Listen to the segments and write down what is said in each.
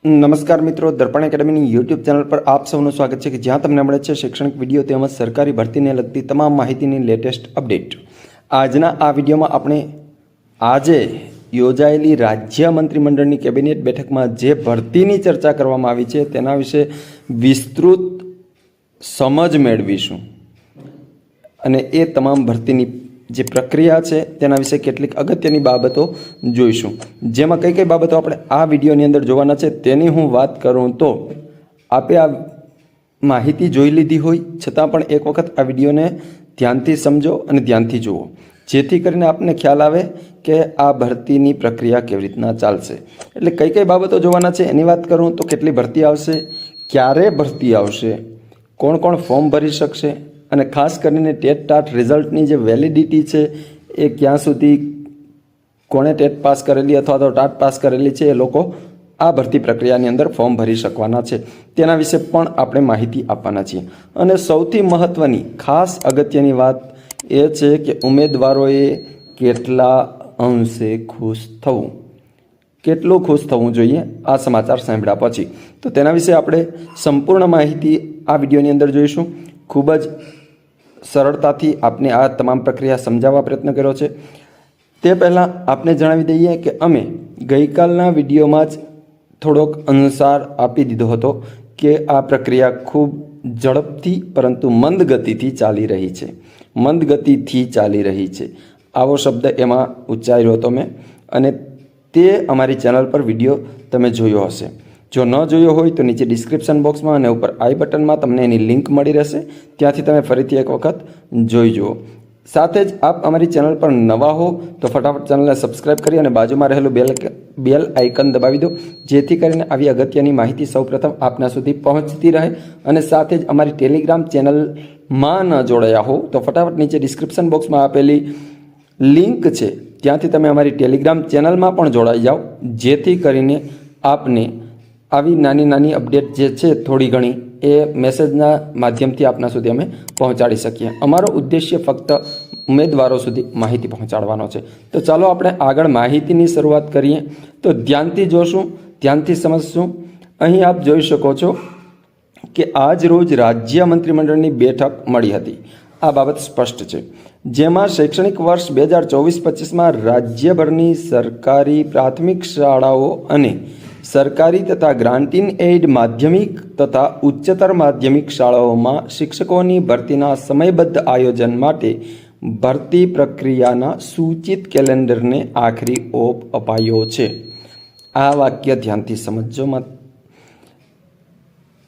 નમસ્કાર મિત્રો, દર્પણ એકેડમીની YouTube channel પર આપ સૌનું સ્વાગત છે કે જ્યાં તમને મળે છે શૈક્ષણિક વિડીયો તેમજ સરકારી ભરતીને લગતી તમામ માહિતીની લેટેસ્ટ અપડેટ। આજના આ વિડીયોમાં આપણે આજે યોજાયેલી રાજ્ય મંત્રીમંડળની કેબિનેટ બેઠકમાં જે ભરતીની ચર્ચા કરવામાં આવી છે તેના વિશે વિસ્તૃત સમજ મેળવીશું અને એ તમામ ભરતીની જે પ્રક્રિયા છે તેના વિશે કેટલીક અગત્યની બાબતો જોઈશું। જેમાં કઈ કઈ બાબતો આપણે આ વિડીયોની અંદર જોવાના છે તેની હું વાત કરું તો આપે આ માહિતી જોઈ લીધી હોય છતાં પણ એક વખત આ વિડીયોને ધ્યાનથી સમજો અને ધ્યાનથી જુઓ, જેથી કરીને આપને ખ્યાલ આવે કે આ ભરતીની પ્રક્રિયા કેવી રીતના ચાલશે। એટલે કઈ કઈ બાબતો જોવાના છે એની વાત કરું તો કેટલી ભરતી આવશે, ક્યારે ભરતી આવશે, કોણ કોણ ફોર્મ ભરી શકશે અને ખાસ કરીને ટેટ ટાટ રિઝલ્ટની જે વેલિડિટી છે એ ક્યાં સુધી, કોણે ટેટ પાસ કરેલી અથવા તો ટાટ પાસ કરેલી છે એ લોકો આ ભરતી પ્રક્રિયાની અંદર ફોર્મ ભરી શકવાના છે તેના વિશે પણ આપણે માહિતી આપવાના છીએ। અને સૌથી મહત્ત્વની ખાસ અગત્યની વાત એ છે કે ઉમેદવારોએ કેટલા અંશે ખુશ થવું, કેટલું ખુશ થવું જોઈએ આ સમાચાર સાંભળ્યા પછી, તો તેના વિશે આપણે સંપૂર્ણ માહિતી આ વિડીયોની અંદર જોઈશું। ખૂબ જ સરળતાથી આપને આ તમામ પ્રક્રિયા સમજાવવા પ્રયત્ન કર્યો છે। તે પહેલાં આપને જણાવી દઈએ કે અમે ગઈકાલના વિડીયોમાં જ થોડોક અનુસાર આપી દીધો હતો કે આ પ્રક્રિયા ખૂબ ઝડપથી પરંતુ મંદ ગતિથી ચાલી રહી છે, મંદ ગતિથી ચાલી રહી છે આવો શબ્દ એમાં ઉચ્ચાર્યો હતો મેં, અને તે અમારી ચેનલ પર વિડીયો તમે જોયો હશે। જો ન જોયો હોય તો નીચે ડિસ્ક્રિપ્શન બોક્સમાં અને ઉપર આઈ બટનમાં તમને એની લિંક મળી રહેશે, ત્યાંથી તમે ફરીથી એક વખત જોઈ જુઓ। સાથે જ આપ અમારી ચેનલ પર નવા હો તો ફટાફટ ચેનલને સબસ્ક્રાઈબ કરી અને બાજુમાં રહેલું બેલ આઇકન દબાવી દો, જેથી કરીને આવી અગત્યની માહિતી સૌપ્રથમ આપના સુધી પહોંચતી રહે। અને સાથે જ અમારી ટેલિગ્રામ ચેનલમાં ન જોડાયા હો તો ફટાફટ નીચે ડિસ્ક્રિપ્શન બોક્સમાં આપેલી લિંક છે ત્યાંથી તમે અમારી ટેલિગ્રામ ચેનલમાં પણ જોડાઈ જાઓ, જેથી કરીને આપને આવી નાની નાની અપડેટ જે છે થોડી ઘણી એ મેસેજના માધ્યમથી આપના સુધી અમે પહોંચાડી શકીએ। અમારો ઉદ્દેશ્ય ફક્ત ઉમેદવારો સુધી માહિતી પહોંચાડવાનો છે। તો ચાલો આપણે આગળ માહિતીની શરૂઆત કરીએ। તો ધ્યાનથી જોશું, ધ્યાનથી સમજશું। અહીં આપ જોઈ શકો છો કે આજ રોજ રાજ્ય મંત્રીમંડળની બેઠક મળી હતી, આ બાબત સ્પષ્ટ છે, જેમાં શૈક્ષણિક વર્ષ 2024-25માં રાજ્યભરની સરકારી પ્રાથમિક શાળાઓ અને સરકારી તથા ગ્રાન્ટ ઇન એઇડ માધ્યમિક તથા ઉચ્ચતર માધ્યમિક શાળાઓમાં શિક્ષકોની ભરતીના સમયબદ્ધ આયોજન માટે ભરતી પ્રક્રિયાના સૂચિત કેલેન્ડરને આખરી ઓપ અપાયો છે। આ વાક્ય ધ્યાનથી સમજો મત।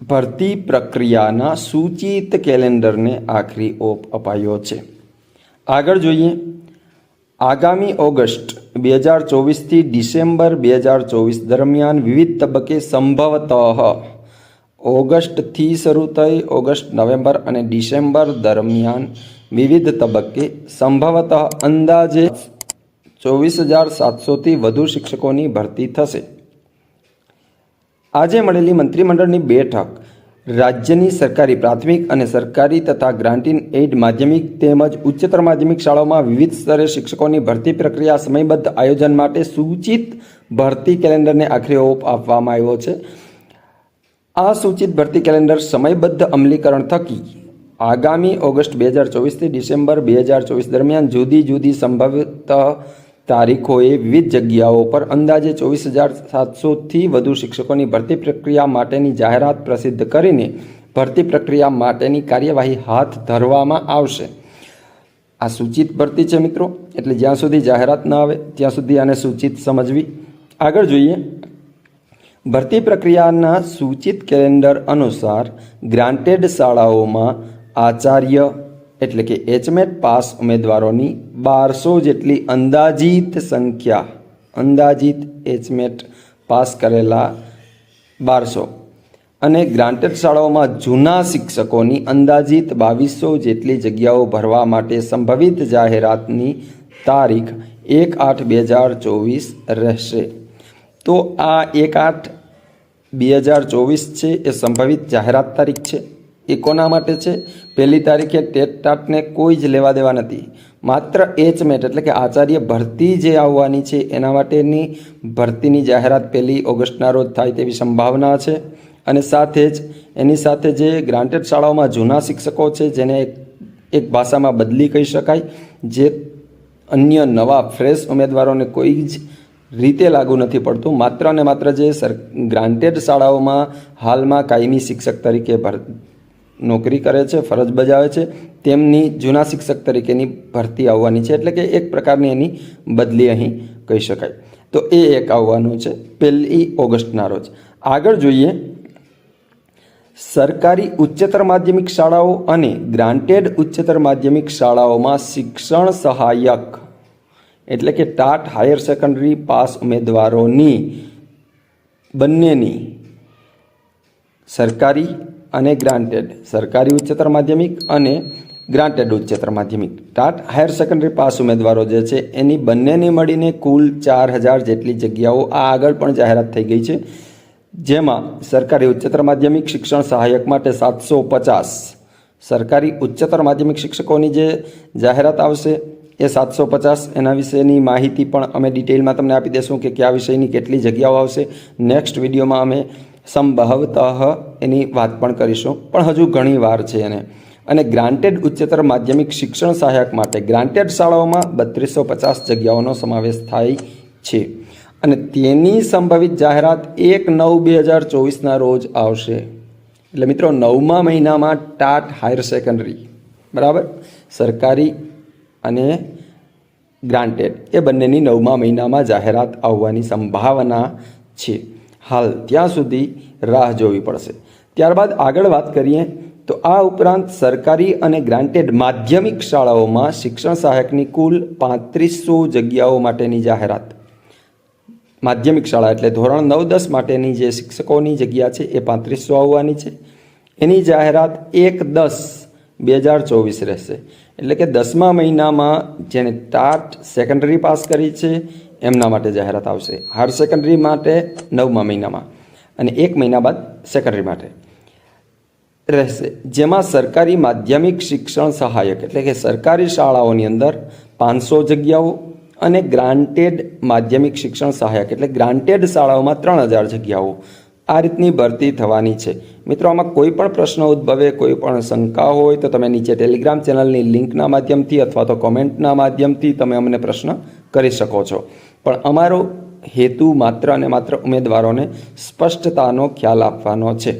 ભરતી પ્રક્રિયાના સૂચિત કેલેન્ડરને આખરી ઓપ અપાયો છે। આગળ જોઈએ। આગામી ઓગસ્ટ 2024થી ડિસેમ્બર 2024 દરમિયાન વિવિધ તબક્કે સંભવતઃ ઓગસ્ટથી શરૂ થઈ ઓગસ્ટ, નવેમ્બર અને ડિસેમ્બર દરમિયાન વિવિધ તબક્કે સંભવતઃ અંદાજે 24,700થી વધુ શિક્ષકોની ભરતી થશે। આજે મળેલી મંત્રીમંડળની બેઠક રાજ્યની સરકારી પ્રાથમિક અને સરકારી તથા ગ્રાન્ટ ઇન એઇડ માધ્યમિક તેમજ ઉચ્ચતર માધ્યમિક શાળાઓમાં વિવિધ સ્તરે શિક્ષકોની ભરતી પ્રક્રિયા સમયબદ્ધ આયોજન માટે સૂચિત ભરતી કેલેન્ડરને આખરી ઓપ આપવામાં આવ્યો છે। આ સૂચિત ભરતી કેલેન્ડર સમયબદ્ધ અમલીકરણ થકી આગામી ઓગસ્ટ 2024થી ડિસેમ્બર 2024 દરમિયાન જુદી જુદી સંભવિત તારીખોએ વિવિધ જગ્યાઓ પર અંદાજે 24,700થી વધુ શિક્ષકોની ભરતી પ્રક્રિયા માટેની જાહેરાત પ્રસિદ્ધ કરીને ભરતી પ્રક્રિયા માટેની કાર્યવાહી હાથ ધરવામાં આવશે। આ સૂચિત ભરતી છે મિત્રો, એટલે જ્યાં સુધી જાહેરાત ન આવે ત્યાં સુધી આને સૂચિત સમજવી। આગળ જોઈએ। ભરતી પ્રક્રિયાના સૂચિત કેલેન્ડર અનુસાર ગ્રાન્ટેડ શાળાઓમાં આચાર્ય એટલે કે એચમેટ પાસ ઉમેદવારોની 1200 જેટલી અંદાજિત સંખ્યા, અંદાજિત એચમેટ પાસ કરેલા 1200 અને ગ્રાન્ટેડ શાળાઓમાં જૂના શિક્ષકોની અંદાજિત 2200 જેટલી જગ્યાઓ ભરવા માટે સંભવિત જાહેરાતની તારીખ 1/8/2024 રહેશે। તો આ 1/8/2024 છે એ સંભવિત જાહેરાત તારીખ છે। એ કોના માટે છે? પહેલી તારીખે ટેટ ટાટને કોઈ જ લેવા દેવા નથી, માત્ર HMAT એટલે કે આચાર્ય ભરતી જે આવવાની છે એના માટેની ભરતીની જાહેરાત 1 ઓગસ્ટના રોજ થાય તેવી સંભાવના છે। અને સાથે જ એની સાથે જે ગ્રાન્ટેડ શાળાઓમાં જૂના શિક્ષકો છે જેને એક ભાષામાં બદલી કહી શકાય, જે અન્ય નવા ફ્રેશ ઉમેદવારોને કોઈ જ રીતે લાગુ નથી પડતું, માત્ર ને માત્ર જે ગ્રાન્ટેડ શાળાઓમાં હાલમાં કાયમી શિક્ષક તરીકે નોકરી કરે છે, ફરજ બજાવે છે, તેમની જૂના શિક્ષક તરીકેની ભરતી આવવાની છે, એટલે કે એક પ્રકારની એની બદલી અહીં કહી શકાય। તો એ એક આવવાનું છે 1 ઓગસ્ટના રોજ। આગળ જોઈએ, સરકારી ઉચ્ચતર માધ્યમિક શાળાઓ અને ગ્રાન્ટેડ ઉચ્ચતર માધ્યમિક શાળાઓમાં શિક્ષણ સહાયક એટલે કે ટાટ હાયર સેકન્ડરી પાસ ઉમેદવારોની બંનેની સરકારી અને ગ્રાન્ટેડ, સરકારી ઉચ્ચતર માધ્યમિક અને ગ્રાન્ટેડ ઉચ્ચતર માધ્યમિક ટાટ હાયર સેકન્ડરી પાસ ઉમેદવારો જે છે એની બંનેની મળીને કુલ 4000 જેટલી જગ્યાઓ આ આગળ પણ જાહેરાત થઈ ગઈ છે, જેમાં સરકારી ઉચ્ચતર માધ્યમિક શિક્ષણ સહાયક માટે 750, સરકારી ઉચ્ચતર માધ્યમિક શિક્ષકોની જે જાહેરાત આવશે એ 750, એના વિશેની માહિતી પણ અમે ડિટેલમાં તમને આપી દઈશું કે કયા વિષયની કેટલી જગ્યાઓ આવશે। નેક્સ્ટ વિડીયોમાં અમે સંભવતઃ એની વાત પણ કરીશું, પણ હજુ ઘણી વાર છે એને। અને ગ્રાન્ટેડ ઉચ્ચતર માધ્યમિક શિક્ષણ સહાયક માટે ગ્રાન્ટેડ શાળાઓમાં 3250 જગ્યાઓનો સમાવેશ થાય છે અને તેની સંભવિત જાહેરાત 1/9/2024ના રોજ આવશે। એટલે મિત્રો 9મા મહિનામાં ટાટ હાયર સેકન્ડરી, બરાબર, સરકારી અને ગ્રાન્ટેડ એ બંનેની 9મા મહિનામાં જાહેરાત આવવાની સંભાવના છે। હાલ ત્યાં સુધી રાહ જોવી પડશે। ત્યારબાદ આગળ વાત કરીએ તો આ ઉપરાંત સરકારી અને ગ્રાન્ટેડ માધ્યમિક શાળાઓમાં શિક્ષણ સહાયકની કુલ 3500 જગ્યાઓ માટેની જાહેરાત, માધ્યમિક શાળા એટલે ધોરણ 9-10 માટેની જે શિક્ષકોની જગ્યા છે એ 3500 આવવાની છે। એની જાહેરાત 1/10/2024 રહેશે, એટલે કે 10મા મહિનામાં જેને ટાટ સેકન્ડરી પાસ કરી છે એમના માટે જાહેરાત આવશે, હાયર સેકન્ડરી માટે 9મા મહિનામાં અને 1 મહિના બાદ સેકન્ડરી માટે રહેશે, જેમાં સરકારી માધ્યમિક શિક્ષણ સહાયક એટલે કે સરકારી શાળાઓની અંદર 500 જગ્યાઓ અને ગ્રાન્ટેડ માધ્યમિક શિક્ષણ સહાયક એટલે ગ્રાન્ટેડ શાળાઓમાં 3000 જગ્યાઓ આ રીતની ભરતી થવાની છે। મિત્રો, આમાં કોઈ પણ પ્રશ્ન ઉદ્ભવે, કોઈ પણ શંકા હોય તો તમે નીચે ટેલિગ્રામ ચેનલની લિંકના માધ્યમથી અથવા તો કોમેન્ટના માધ્યમથી તમે અમને પ્રશ્ન કરી શકો છો, પણ અમારો હેતુ માત્ર અને માત્ર ઉમેદવારોને સ્પષ્ટતાનો ખ્યાલ આપવાનો છે।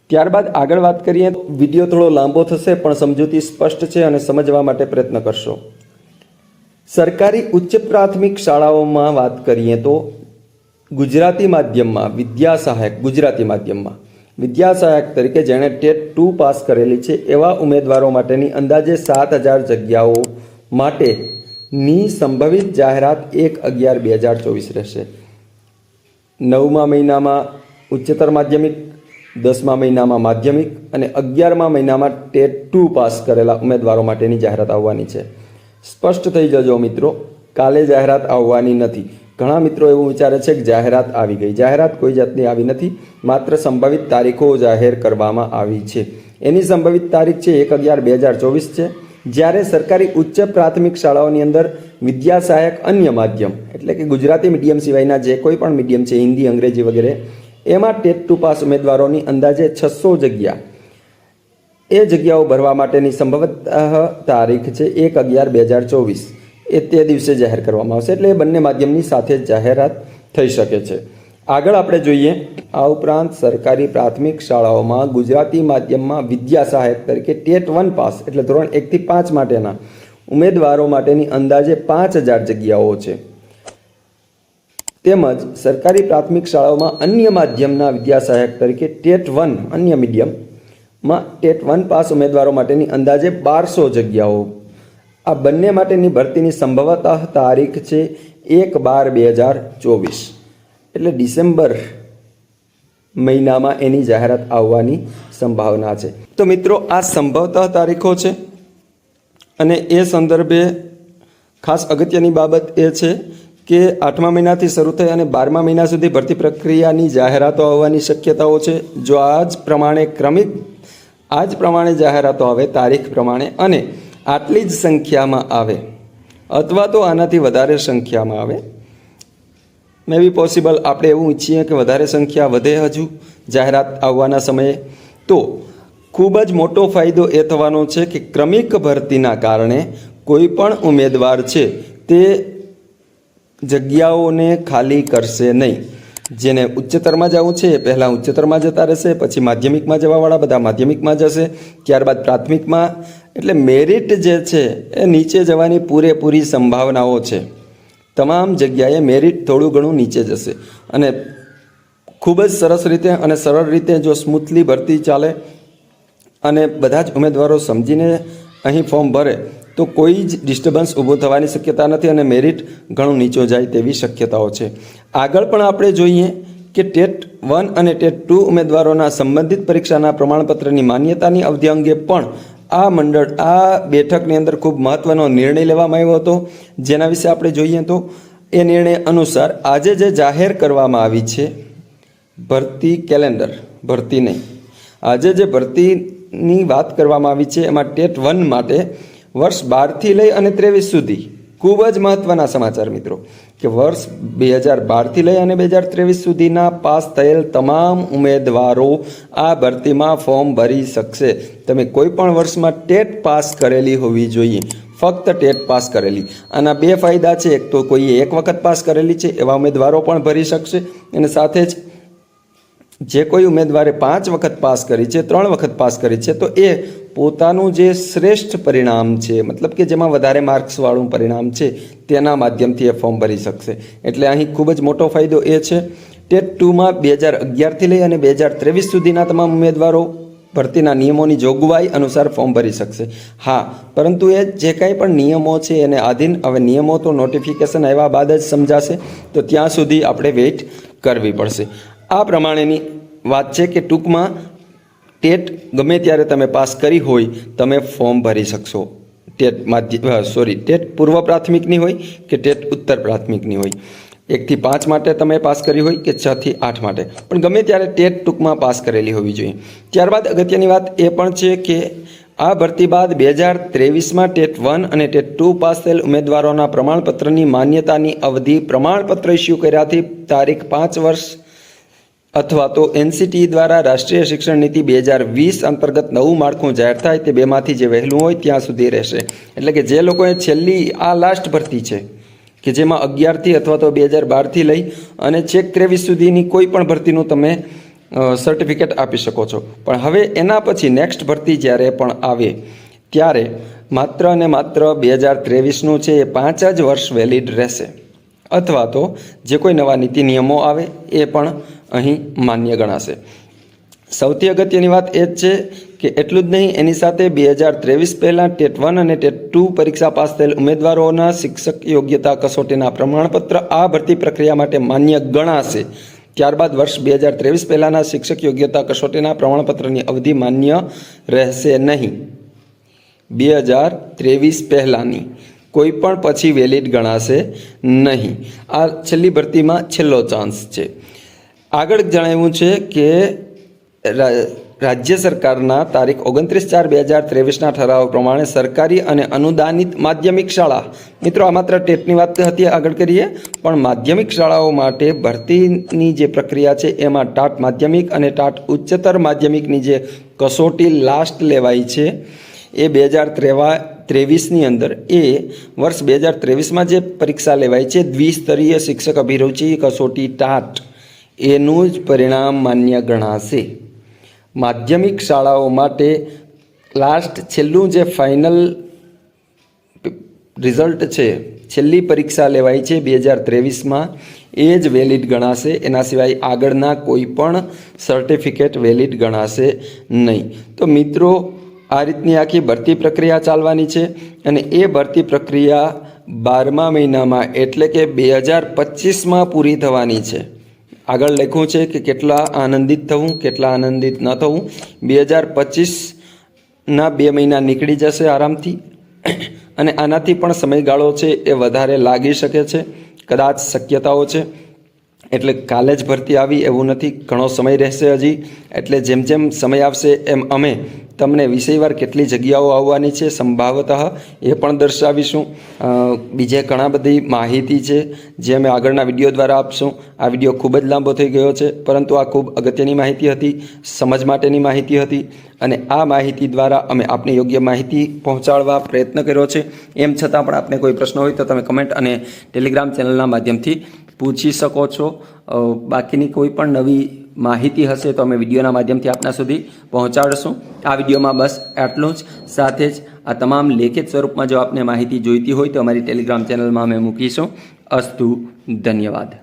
ત્યારબાદ આગળ વાત કરીએ, વિડીયો થોડો લાંબો થશે પણ સમજૂતી સ્પષ્ટ છે અને સમજવા માટે પ્રયત્ન કરશો। સરકારી ઉચ્ચ પ્રાથમિક શાળાઓમાં વાત કરીએ તો ગુજરાતી માધ્યમમાં વિદ્યા સહાયક, ગુજરાતી માધ્યમમાં વિદ્યા સહાયક તરીકે જેણે ટેટ 2 પાસ કરેલી છે એવા ઉમેદવારો માટેની અંદાજે 7000 જગ્યાઓ માટેની સંભવિત જાહેરાત 1/11/2024 રહેશે। 9મા મહિનામાં ઉચ્ચતર માધ્યમિક, 10મા મહિનામાં માધ્યમિક અને 11મા મહિનામાં ટેટ 2 પાસ કરેલા ઉમેદવારો માટેની જાહેરાત આવવાની છે। સ્પષ્ટ થઈ જજો મિત્રો, કાલે જાહેરાત આવવાની નથી। ઘણા મિત્રો એવું વિચારે છે કે જાહેરાત આવી ગઈ, જાહેરાત કોઈ જાતની આવી નથી, માત્ર સંભવિત તારીખો જાહેર કરવામાં આવી છે। એની સંભવિત તારીખ છે 1/11/2024 છે, જ્યારે સરકારી ઉચ્ચ પ્રાથમિક શાળાઓની અંદર વિદ્યા સહાયક અન્ય માધ્યમ એટલે કે ગુજરાતી મીડિયમ સિવાયના જે કોઈ પણ મીડિયમ છે, હિન્દી, અંગ્રેજી વગેરે, એમાં ટેટ 2 પાસ ઉમેદવારોની અંદાજે 600 જગ્યા, એ જગ્યાઓ ભરવા માટેની સંભવત તારીખ છે 1/11/2024, એ તે દિવસે જાહેર કરવામાં આવશે, એટલે એ બંને માધ્યમની સાથે જ જાહેરાત થઈ શકે છે। આગળ આપણે જોઈએ, આ ઉપરાંત સરકારી પ્રાથમિક શાળાઓમાં ગુજરાતી માધ્યમમાં વિદ્યા સહાયક તરીકે ટેટ 1 પાસ એટલે ધોરણ 1 થી 5 માટેના ઉમેદવારો માટેની અંદાજે 5000 જગ્યાઓ છે। તેમજ સરકારી પ્રાથમિક શાળાઓમાં અન્ય માધ્યમના વિદ્યા સહાયક તરીકે ટેટ 1 અન્ય મીડિયમમાં ટેટ 1 પાસ ઉમેદવારો માટેની અંદાજે 1200 જગ્યાઓ, આ બંને માટેની ભરતીની સંભવતઃ તારીખ છે 1/12/2024, એટલે ડિસેમ્બર મહિનામાં એની જાહેરાત આવવાની સંભાવના છે। તો મિત્રો, આ સંભવતઃ તારીખો છે અને એ સંદર્ભે ખાસ અગત્યની બાબત એ છે કે 8મા મહિનાથી શરૂ થઈ અને 12મા મહિના સુધી ભરતી પ્રક્રિયાની જાહેરાતો આવવાની શક્યતાઓ છે। જો આ જ પ્રમાણે જાહેરાતો આવે તારીખ પ્રમાણે અને આટલી જ સંખ્યામાં આવે અથવા તો આનાથી વધારે સંખ્યામાં આવે. મે બી પોસિબલ આપણે એવું ઈચ્છીએ કે વધારે સંખ્યા વધે હજુ જાહેરાત આવવાના સમયે. તો ખૂબ જ મોટો ફાયદો એ થવાનો છે કે ક્રમિક ભરતીના કારણે કોઈ પણ ઉમેદવાર છે તે જગ્યાઓને ખાલી કરશે નહીં. જેને ઉચ્ચતરમાં જવું છે એ પહેલાં ઉચ્ચતરમાં જતા રહેશે, પછી માધ્યમિકમાં જવાવાળા બધા માધ્યમિકમાં જશે, ત્યારબાદ પ્રાથમિકમાં. એટલે મેરિટ જે છે એ નીચે જવાની પૂરેપૂરી સંભાવનાઓ છે. તમામ જગ્યાએ મેરિટ થોડું ઘણું નીચે જશે અને ખૂબ જ સરસ રીતે અને સરળ રીતે જો સ્મૂથલી ભરતી ચાલે અને બધા જ ઉમેદવારો સમજીને અહીં ફોર્મ ભરે તો કોઈ જ ડિસ્ટર્બન્સ ઊભું થવાની શક્યતા નથી અને મેરિટ ઘણું નીચો જાય તેવી શક્યતાઓ છે. આગળ પણ આપણે જોઈએ કે ટેટ 1 અને ટેટ 2 ઉમેદવારોના સંબંધિત પરીક્ષાના પ્રમાણપત્રની માન્યતાની અવધિ અંગે પણ આ બેઠકની અંદર ખૂબ મહત્વનો નિર્ણય લેવામાં આવ્યો હતો. જેના વિશે આપણે જોઈએ તો એ નિર્ણય અનુસાર આજે જે જાહેર કરવામાં આવી છે ભરતી કેલેન્ડર, ભરતી નહીં, આજે જે ભરતીની વાત કરવામાં આવી છે એમાં ટેટ 1 માટે વર્ષ 12થી લઈ અને 23 સુધી ખૂબ જ મહત્વના સમાચાર મિત્રો કે વર્ષ 2012થી લઈ અને 2023 સુધીના પાસ થયેલ તમામ ઉમેદવારો આ ભરતીમાં ફોર્મ ભરી શકશે. તમે કોઈ પણ વર્ષમાં ટેટ પાસ કરેલી હોવી જોઈએ, ફક્ત ટેટ પાસ કરેલી. આના બે ફાયદા છે. એક તો કોઈએ એક વખત પાસ કરેલી છે એવા ઉમેદવારો પણ ભરી શકશે અને સાથે જ જે કોઈ ઉમેદવારે 5 વખત પાસ કરી છે, 3 વખત પાસ કરી છે તો એ પોતાનું જે શ્રેષ્ઠ પરિણામ છે, મતલબ કે જેમાં વધારે માર્ક્સવાળું પરિણામ છે તેના માધ્યમથી એ ફોર્મ ભરી શકશે. એટલે અહીં ખૂબ જ મોટો ફાયદો એ છે. ટેટ 2માં 2011થી લઈ અને 2023 સુધીના તમામ ઉમેદવારો ભરતીના નિયમોની જોગવાઈ અનુસાર ફોર્મ ભરી શકશે. હા, પરંતુ એ જે કાંઈ પણ નિયમો છે એને આધીન. હવે નિયમો તો નોટિફિકેશન આવ્યા બાદ જ સમજાશે, તો ત્યાં સુધી આપણે વેઇટ કરવી પડશે. આ પ્રમાણેની વાત છે કે ટૂંકમાં ટેટ ગમે ત્યારે તમે પાસ કરી હોય તમે ફોર્મ ભરી શકશો. ટેટ પૂર્વ પ્રાથમિકની હોય કે ટેટ ઉત્તર પ્રાથમિકની હોય, 1 થી 5 માટે તમે પાસ કરી હોય કે 6 થી 8 માટે, પણ ગમે ત્યારે ટેટ ટૂંકમાં પાસ કરેલી હોવી જોઈએ. ત્યારબાદ અગત્યની વાત એ પણ છે કે આ ભરતી બાદ 2023માં ટેટ 1 અને ટેટ 2 પાસ થયેલ ઉમેદવારોના પ્રમાણપત્રની માન્યતાની અવધિ પ્રમાણપત્ર ઇસ્યુ કર્યાથી તારીખ 5 વર્ષ અથવા તો એનસીટી દ્વારા રાષ્ટ્રીય શિક્ષણ નીતિ 2020 અંતર્ગત નવું માળખું જાહેર થાય તે બેમાંથી જે વહેલું હોય ત્યાં સુધી રહેશે. એટલે કે જે લોકોએ છેલ્લી આ લાસ્ટ ભરતી છે કે જેમાં 11થી અથવા તો 2012થી લઈ અને છેક 23 સુધીની કોઈ પણ ભરતીનું તમે સર્ટિફિકેટ આપી શકો છો. પણ હવે એના પછી નેક્સ્ટ ભરતી જ્યારે પણ આવે ત્યારે માત્ર અને માત્ર 2023નું છે એ 5 જ વર્ષ વેલિડ રહેશે. અથવા તો જે કોઈ નવા નીતિ નિયમો આવે એ પણ અહીં માન્ય ગણાશે. સૌથી અગત્યની વાત એ જ છે કે એટલું જ નહીં, એની સાથે 2023 પહેલાં ટેટ 1 અને ટેટ 2 પરીક્ષા પાસ થયેલ ઉમેદવારોના શિક્ષક યોગ્યતા કસોટીના પ્રમાણપત્ર આ ભરતી પ્રક્રિયા માટે માન્ય ગણાશે. ત્યારબાદ વર્ષ 2023 પહેલાંના શિક્ષક યોગ્યતા કસોટીના પ્રમાણપત્રની અવધિ માન્ય રહેશે નહીં. 2023 પહેલાંની કોઈ પણ પછી વેલિડ ગણાશે નહીં. આ છેલ્લી ભરતીમાં છેલ્લો ચાન્સ છે. આગળ જણાવ્યું છે કે રાજ્ય સરકારના તારીખ 29/4/2023ના ઠરાવ પ્રમાણે સરકારી અને અનુદાનિત માધ્યમિક શાળા, મિત્રો આ માત્ર ટેટની વાત હતી આગળ કરીએ, પણ માધ્યમિક શાળાઓ માટે ભરતીની જે પ્રક્રિયા છે એમાં ટાટ માધ્યમિક અને ટાટ ઉચ્ચતર માધ્યમિકની જે કસોટી લાસ્ટ લેવાઈ છે એ 2023ની અંદર એ વર્ષ 2023માં જે પરીક્ષા લેવાઈ છે દ્વિસ્તરીય શિક્ષક અભિરુચિ કસોટી ટાટ, એનું જ પરિણામ માન્ય ગણાશે. માધ્યમિક શાળાઓ માટે લાસ્ટ છેલ્લું જે ફાઇનલ રિઝલ્ટ છે, છેલ્લી પરીક્ષા લેવાઈ છે 2023માં, એ જ વેલિડ ગણાશે. એના સિવાય આગળના કોઈ પણ સર્ટિફિકેટ વેલિડ ગણાશે નહીં. તો મિત્રો આ રીતની આખી ભરતી પ્રક્રિયા ચાલવાની છે અને એ ભરતી પ્રક્રિયા 12મા મહિનામાં એટલે કે 2025માં પૂરી થવાની છે. આગળ લખ્યું છે કે કેટલા આનંદિત થવું, કેટલા આનંદિત ન થવું. 2025ના 2 મહિના નીકળી જશે આરામથી અને આનાથી પણ સમયગાળો છે એ વધારે લાગી શકે છે, કદાચ શક્યતાઓ છે. એટલે કાલે જ ભરતી આવી એવું નથી, ઘણો સમય રહેશે હજી. એટલે જેમ જેમ સમય આવશે એમ અમે તમને વિષયવાર કેટલી જગ્યાઓ આવવાની છે સંભવતઃ એ પણ દર્શાવીશું. બીજે ઘણા બધી માહિતી છે જે અમે આગળના વિડીયો દ્વારા આપશું. આ વિડીયો ખૂબ જ લાંબો થઈ ગયો છે, પરંતુ આ ખૂબ અગત્યની માહિતી હતી, સમજ માટેની માહિતી હતી, અને આ માહિતી દ્વારા અમે આપને યોગ્ય માહિતી પહોંચાડવા પ્રયત્ન કર્યો છે. એમ છતાં પણ આપને કોઈ પ્રશ્ન હોય તો તમે કમેન્ટ અને ટેલિગ્રામ ચેનલના માધ્યમથી પૂછી શકો છો. બાકીની કોઈ પણ નવી માહિતી હશે તો અમે વિડીયોના માધ્યમથી આપના સુધી પહોંચાડશું. આ વિડીયોમાં બસ આટલું જ. સાથે જ આ તમામ લેખિત સ્વરૂપમાં જો આપને માહિતી જોઈતી હોય તો અમારી ટેલિગ્રામ ચેનલમાં અમે મૂકીશું. અસ્તુ, ધન્યવાદ.